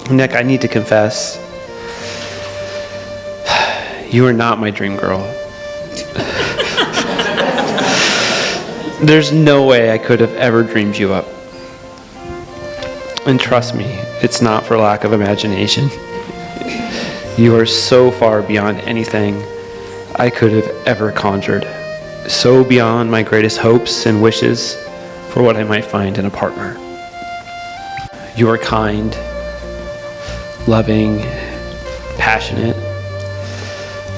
Nick, I need to confess, you are not my dream girl. There's no way I could have ever dreamed you up. And trust me, it's not for lack of imagination. You are so far beyond anything I could have ever conjured, so beyond my greatest hopes and wishes for what I might find in a partner. You are kind, loving, passionate,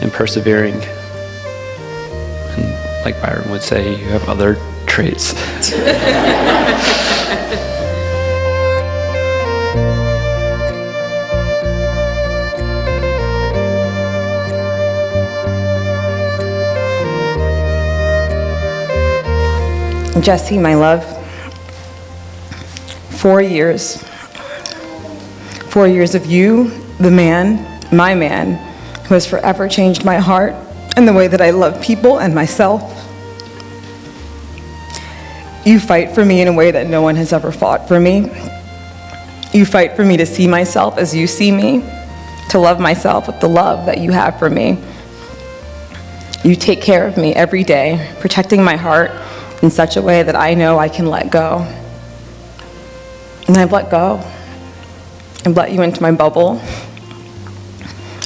and persevering. And like Byron would say, you have other traits. Jessie, my love, 4 years. 4 years of you, the man, my man, who has forever changed my heart and the way that I love people and myself. You fight for me in a way that no one has ever fought for me. You fight for me to see myself as you see me, to love myself with the love that you have for me. You take care of me every day, protecting my heart in such a way that I know I can let go. And I've let go. I've let you into my bubble.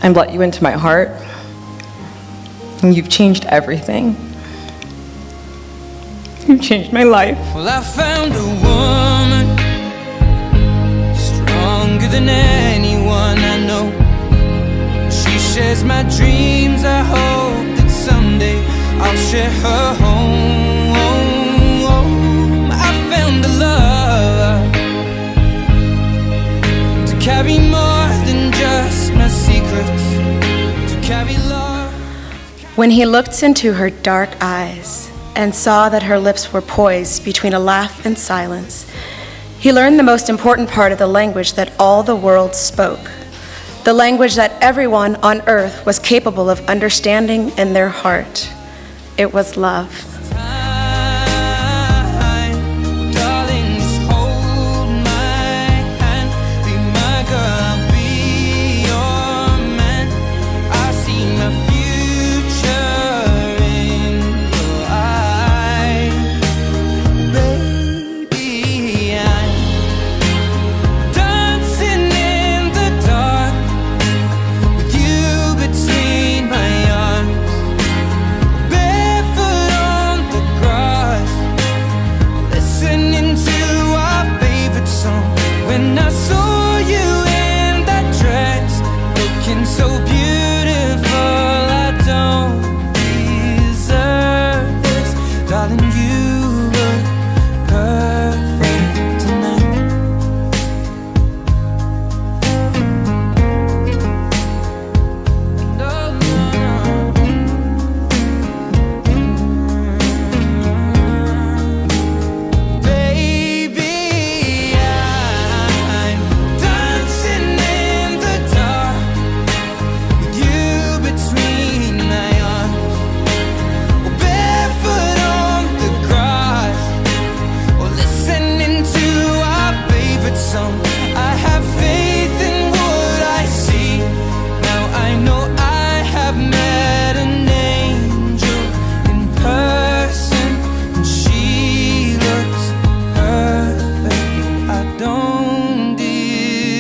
I've let you into my heart. And you've changed everything. You've changed my life. Well, I found a woman stronger than anyone I know. She shares my dreams. I hope that someday I'll share her home. Carry more than just my secrets, to carry love. When he looked into her dark eyes and saw that her lips were poised between a laugh and silence, he learned the most important part of the language that all the world spoke, the language that everyone on earth was capable of understanding in their heart. It was love.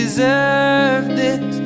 Deserve this.